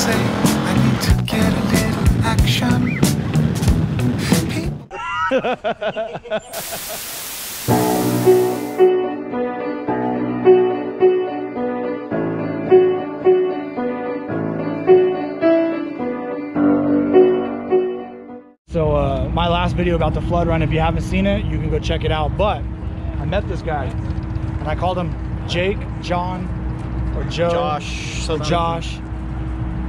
say I need to get a little action. So my last video about the flood run, if you haven't seen it, you can go check it out. But I met this guy and I called him Jake, John, or Joe, Josh.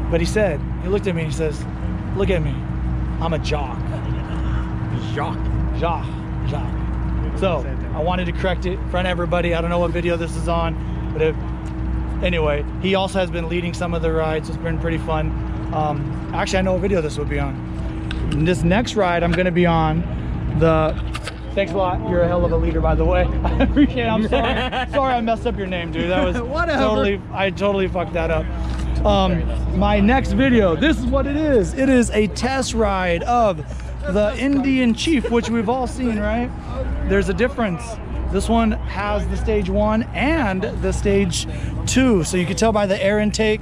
But he said, he looked at me and he says, look at me, I'm a jock. Jock. So I wanted to correct it in front of everybody. I don't know what video this is on, but anyway, he also has been leading some of the rides. It's been pretty fun. Actually, I know what video this would be on. This next ride I'm gonna be on thanks a lot, you're a hell of a leader, by the way. I appreciate it. I'm sorry I messed up your name, dude. That was I totally fucked that up. My next video, this is what it is. It is a test ride of the Indian Chief, which we've all seen, right? There's a difference. This one has the stage 1 and the stage 2. So you can tell by the air intake,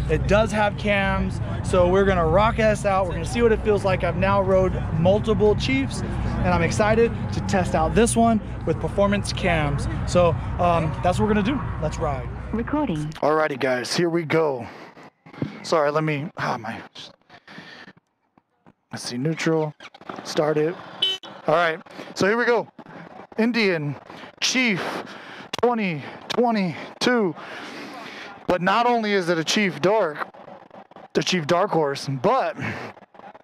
it does have cams. So we're gonna rock this out. We're gonna see what it feels like. I've now rode multiple Chiefs and I'm excited to test out this one with performance cams. So that's what we're gonna do. Let's ride. Recording. Alrighty guys, here we go. Sorry, let me, let's see, neutral, start it. All right, so here we go. Indian Chief 2022. But not only is it a Chief Dark Horse, but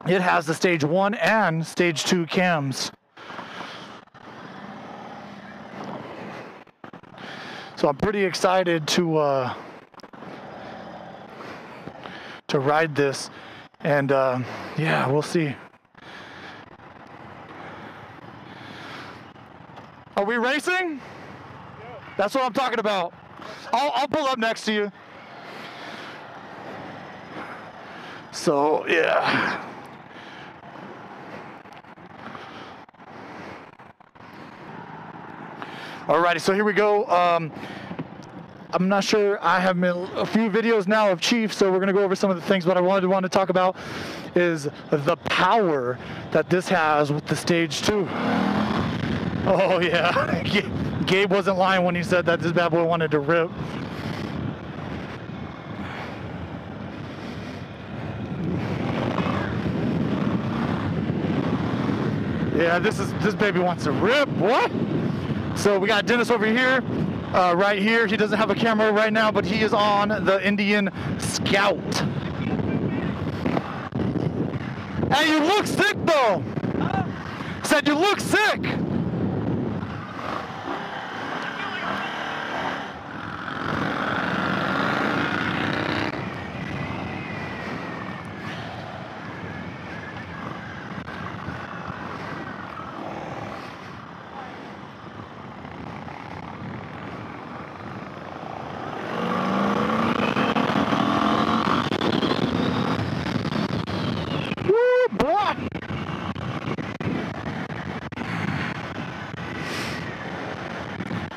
it has the stage 1 and stage 2 cams. So I'm pretty excited to ride this, and yeah, we'll see. Are we racing? Yeah. That's what I'm talking about. I'll pull up next to you. So yeah. Alrighty, so here we go. I'm not sure, I have a few videos now of Chief, so we're gonna go over some of the things. What I wanted to talk about is the power that this has with the stage 2. Oh yeah, Gabe wasn't lying when he said that this bad boy wanted to rip. Yeah, this baby wants to rip. What? So we got Dennis over here, right here. He doesn't have a camera right now, but he is on the Indian Scout. Hey, you look sick though. Said you look sick.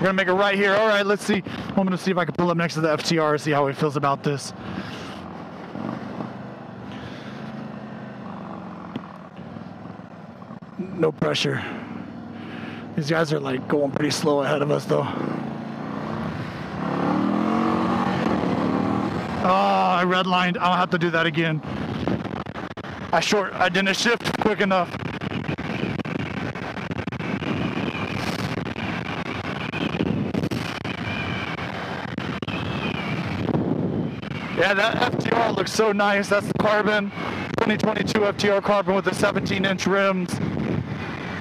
We're gonna make it right here. All right, let's see. I'm gonna see if I can pull up next to the FTR and see how he feels about this. No pressure. These guys are like going pretty slow ahead of us though. Oh, I redlined. I'll have to do that again. I didn't shift quick enough. Yeah, that FTR looks so nice. That's the carbon, 2022 FTR carbon with the 17-inch rims.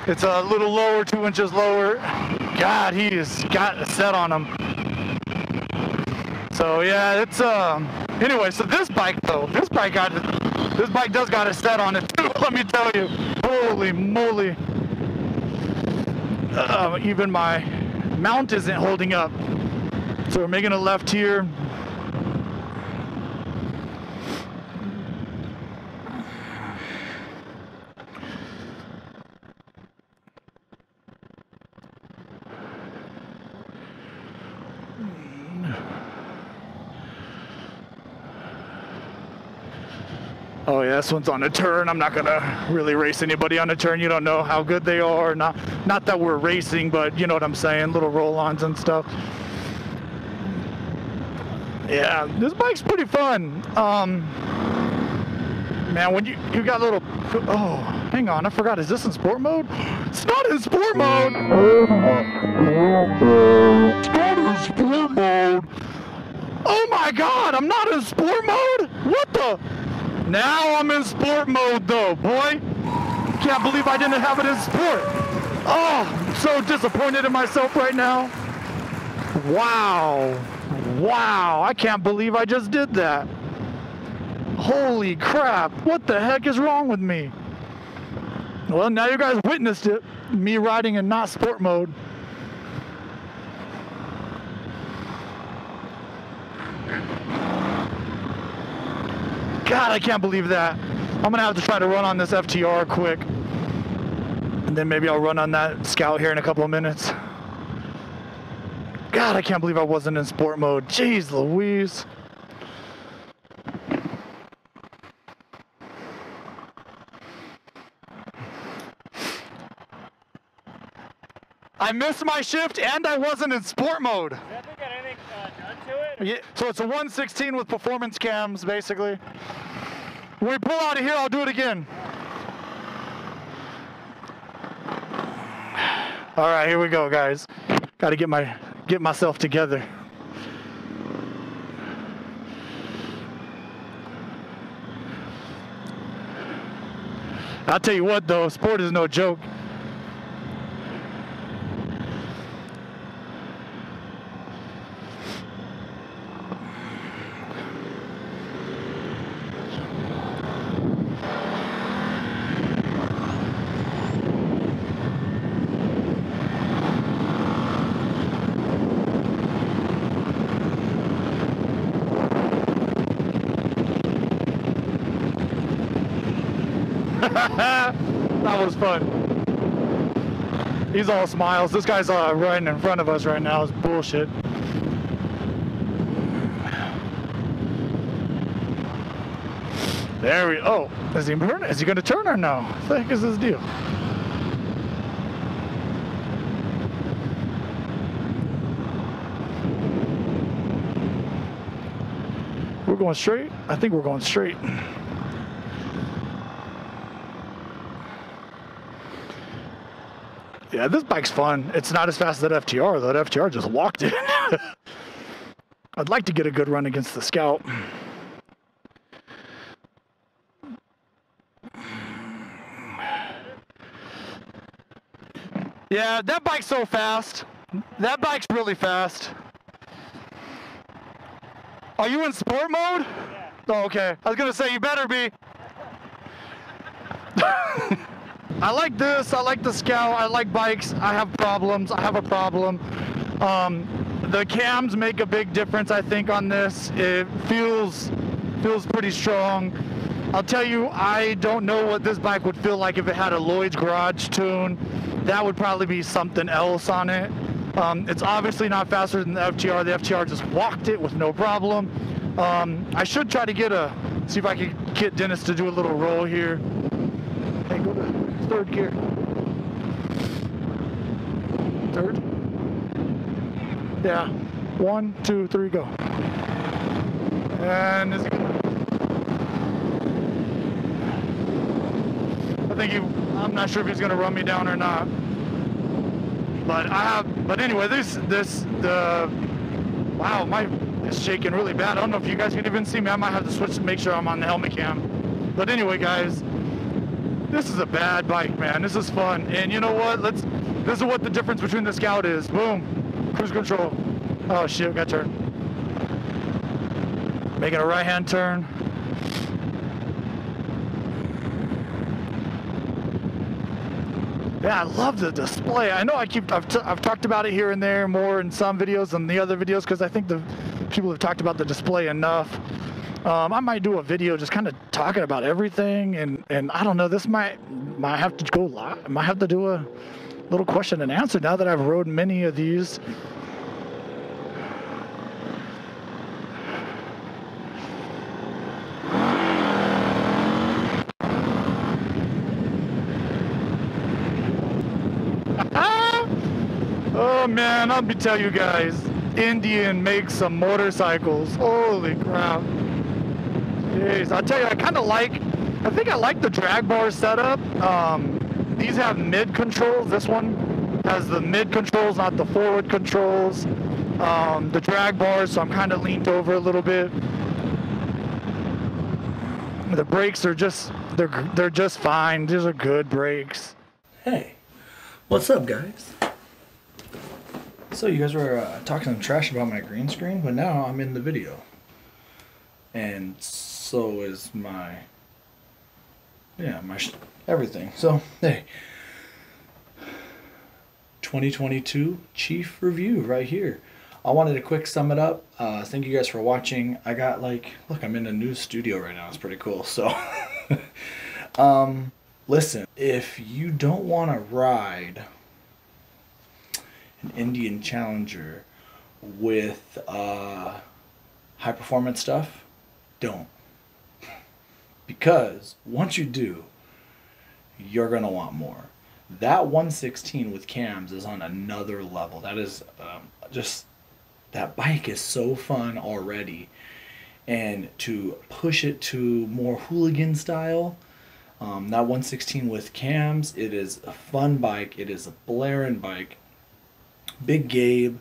It's a little lower, 2 inches lower. God, he has got a set on him. So yeah, it's anyway. So this bike though, this bike does got a set on it too. Let me tell you, holy moly! Even my mount isn't holding up. So we're making a left here. Oh yeah, this one's on a turn. I'm not gonna really race anybody on a turn. You don't know how good they are. Not that we're racing, but you know what I'm saying. Little roll-ons and stuff. Yeah, this bike's pretty fun. Man, when you got a little. Oh, hang on, I forgot. Is this in sport mode? It's not in sport mode. It's not in sport mode. Oh my God, I'm not in sport mode. What the? Now I'm in sport mode though, boy. Can't believe I didn't have it in sport. Oh, I'm so disappointed in myself right now. Wow. Wow, I can't believe I just did that. Holy crap, what the heck is wrong with me? Well, now you guys witnessed it. Me riding in not sport mode. God, I can't believe that. I'm gonna have to try to run on this FTR quick. And then maybe I'll run on that Scout here in a couple of minutes. God, I can't believe I wasn't in sport mode. Jeez Louise. I missed my shift and I wasn't in sport mode. Does that thing got anything done to it? Yeah, so it's a 116 with performance cams, basically. When we pull out of here, I'll do it again. All right, here we go, guys. Got to get myself together. I'll tell you what, though, sport is no joke. That was fun. He's all smiles. This guy's riding in front of us right now. It's bullshit. There we. Oh, is he going to turn or no? What the heck is this deal? We're going straight. I think we're going straight. Yeah, this bike's fun. It's not as fast as that FTR, though. That FTR just walked it. I'd like to get a good run against the Scout. Yeah, that bike's so fast. That bike's really fast. Are you in sport mode? Yeah. Oh, okay. I was going to say, you better be. I like this. I like the Scout. I like bikes. I have problems. I have a problem. The cams make a big difference, I think, on this. It feels pretty strong. I'll tell you, I don't know what this bike would feel like if it had a Lloyd's Garage tune. That would probably be something else on it. It's obviously not faster than the FTR. The FTR just walked it with no problem. I should try to see if I can get Dennis to do a little roll here. Hey, go to third gear. Third? Yeah. 1, 2, 3, go. And is he gonna... I'm not sure if he's gonna run me down or not. But anyway, wow, it's shaking really bad. I don't know if you guys can even see me. I might have to switch to make sure I'm on the helmet cam. But anyway, guys, this is a bad bike, man. This is fun. And you know what? This is what the difference between the Scout is. Boom. Cruise control. Oh shit, got turned. Making a right-hand turn. Yeah, I love the display. I know I've talked about it here and there more in some videos than the other videos because I think the people have talked about the display enough. I might do a video just kind of talking about everything, and I don't know. This might have to go live. I might have to do a little question and answer now that I've rode many of these. Oh man, let me tell you guys, Indian makes some motorcycles. Holy crap. Jeez, I'll tell you, I think I like the drag bar setup. These have mid controls. This one has the mid controls, not the forward controls. The drag bars, so I'm kind of leaned over a little bit. The brakes are just, they're just fine. These are good brakes. Hey, what's up, guys? So you guys were talking some trash about my green screen, but now I'm in the video. And so is my everything. So, hey, 2022 Chief review right here. I wanted to quick sum it up. Thank you guys for watching. I got look, I'm in a new studio right now. It's pretty cool. So, listen, if you don't want to ride an Indian Challenger with high performance stuff, don't. Because once you do, you're gonna want more. That 116 with CAMS is on another level. That is that bike is so fun already, and to push it to more hooligan style, that 116 with CAMS, it is a fun bike. It is a blaring bike. Big Gabe,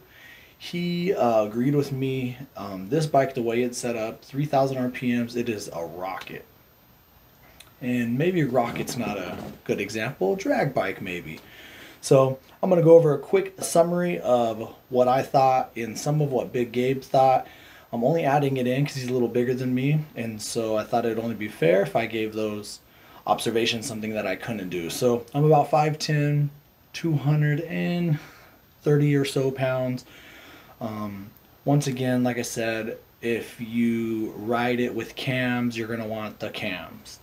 he agreed with me. This bike, the way it's set up, 3,000 RPMs, it is a rocket. And maybe rocket's not a good example. Drag bike maybe. So I'm going to go over a quick summary of what I thought and some of what Big Gabe thought. I'm only adding it in because he's a little bigger than me, and so I thought it'd only be fair if I gave those observations something that I couldn't do. So I'm about 5'10", 230 or so pounds. Once again, like I said, if you ride it with CAMS, you're going to want the CAMS.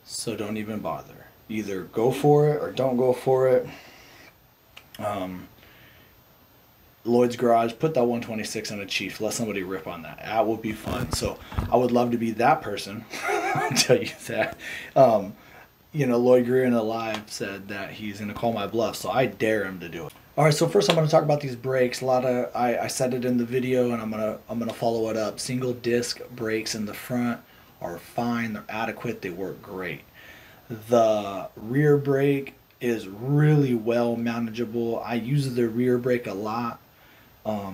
So don't even bother. Either go for it or don't go for it. Lloyd's Garage, put that 126 on a Chief. Let somebody rip on that. That would be fun. So I would love to be that person. I'll tell you that. You know, Lloyd Greer in Alive said that he's going to call my bluff. So I dare him to do it. All right, so first I'm going to talk about these brakes. I said it in the video, and I'm gonna follow it up. Single disc brakes in the front are fine. They're adequate. They work great. The rear brake is really well manageable. I use the rear brake a lot.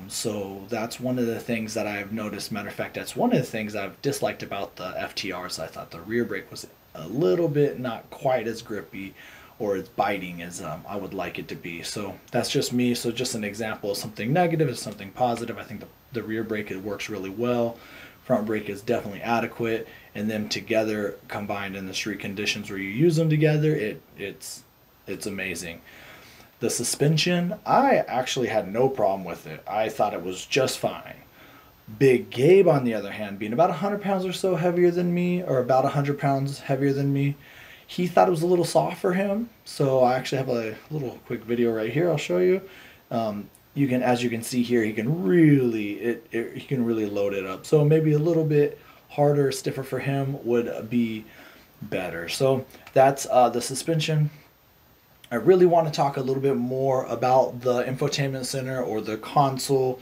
So that's one of the things that I've noticed. Matter of fact, that's one of the things I've disliked about the FTRs. I thought the rear brake was a little bit not quite as grippy or as biting as I would like it to be. So that's just me. So just an example of something negative is something positive. I think the rear brake, it works really well. Front brake is definitely adequate, and them together combined in the street conditions where you use them together, it's amazing. The suspension, I actually had no problem with it. I thought it was just fine. Big Gabe, on the other hand, being about 100 pounds or so heavier than me, or about 100 pounds heavier than me, he thought it was a little soft for him. So I actually have a little quick video right here I'll show you. You can, as you can see here, he can really load it up. So maybe a little bit harder, stiffer for him would be better. So that's the suspension. I really want to talk a little bit more about the infotainment center or the console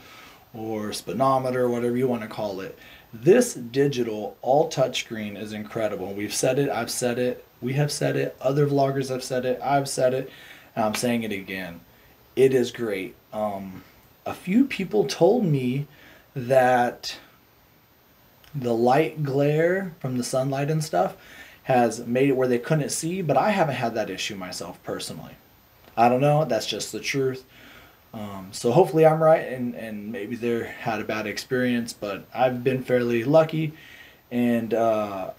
or speedometer, whatever you want to call it. This digital all touchscreen is incredible. We've said it, I've said it, we have said it, other vloggers have said it, I've said it, and I'm saying it again. It is great. A few people told me that the light glare from the sunlight and stuff has made it where they couldn't see, but I haven't had that issue myself personally. I don't know, that's just the truth. So hopefully I'm right, and maybe they had a bad experience, but I've been fairly lucky. And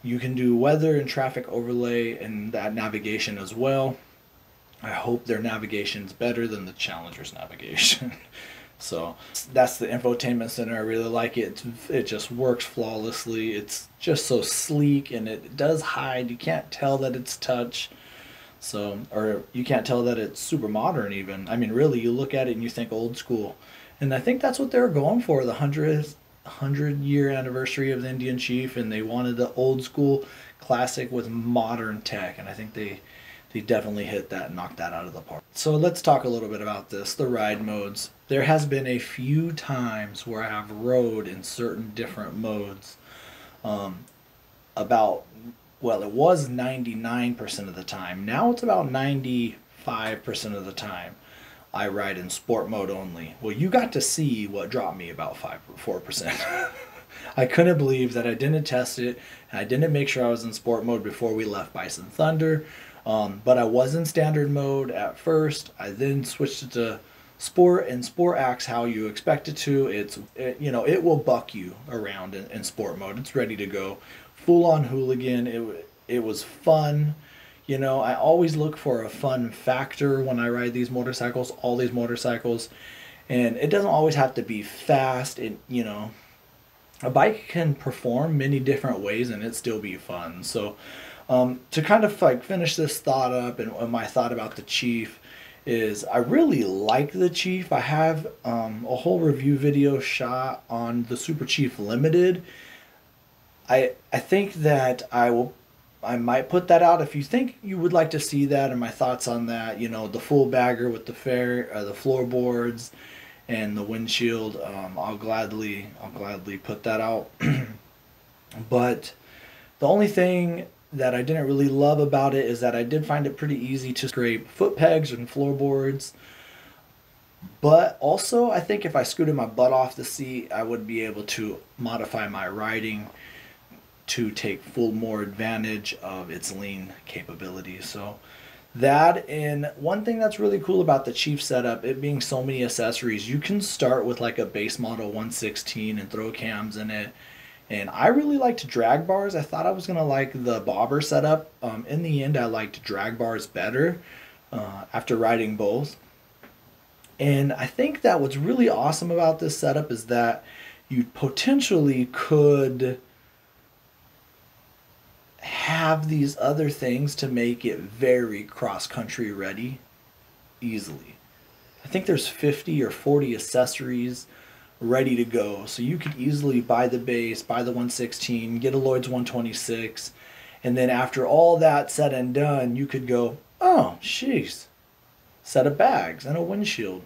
you can do weather and traffic overlay and that navigation as well. I hope their navigation is better than the Challenger's navigation. So that's the infotainment center. I really like it. It just works flawlessly. It's just so sleek, and it does hide. You can't tell that it's touch. So, or you can't tell that it's super modern even. I mean, really, you look at it and you think old school. And I think that's what they were going for, the 100-year anniversary of the Indian Chief, and they wanted the old school classic with modern tech. And I think they he definitely hit that and knocked that out of the park. So let's talk a little bit about this, the ride modes. There has been a few times where I have rode in certain different modes. Well, it was 99% of the time. Now it's about 95% of the time I ride in sport mode only. Well, you got to see what dropped me about 4%. I couldn't believe that I didn't test it, and I didn't make sure I was in sport mode before we left Bison Thunder. But I was in standard mode at first. I then switched it to sport, and sport acts how you expect it to. It will buck you around in sport mode. It's ready to go. Full on hooligan. It was fun. You know, I always look for a fun factor when I ride these motorcycles, all these motorcycles. And it doesn't always have to be fast. A bike can perform many different ways and it still be fun. So to kind of like finish this thought up, and my thought about the Chief is I really like the Chief. I have a whole review video shot on the Super Chief Limited. I think that I might put that out if you think you would like to see that and my thoughts on that. You know, the full bagger with the floorboards and the windshield. I'll gladly put that out. But the only thing that I didn't really love about it is that I did find it pretty easy to scrape foot pegs and floorboards. But also, I think if I scooted my butt off the seat, I would be able to modify my riding to take more advantage of its lean capabilities. So that, and one thing that's really cool about the Chief setup, it being so many accessories, you can start with like a base model 116 and throw cams in it. And I really liked drag bars. I thought I was gonna like the bobber setup. In the end, I liked drag bars better after riding both. And I think that what's really awesome about this setup is that you potentially could have these other things to make it very cross-country ready easily. I think there's 50 or 40 accessories ready to go, so you could easily buy the base, buy the 116, get a Lloyd's 126, and then after all that said and done, you could go, oh jeez, set of bags and a windshield,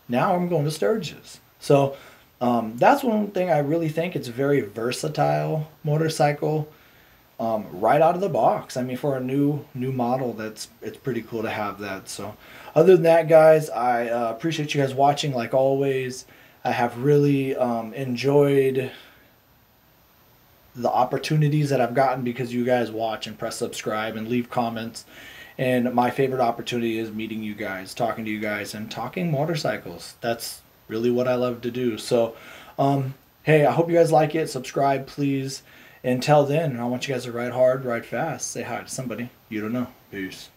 now I'm going to Sturgis. So that's one thing I really think. It's a very versatile motorcycle. Right out of the box. I mean, for a new model, it's pretty cool to have that. So other than that, guys, I appreciate you guys watching like always. I have really enjoyed the opportunities that I've gotten because you guys watch and press subscribe and leave comments. And my favorite opportunity is meeting you guys, talking to you guys, and talking motorcycles. That's really what I love to do. So hey, I hope you guys like it. Subscribe, please. Until then, I want you guys to ride hard, ride fast, say hi to somebody you don't know. Peace.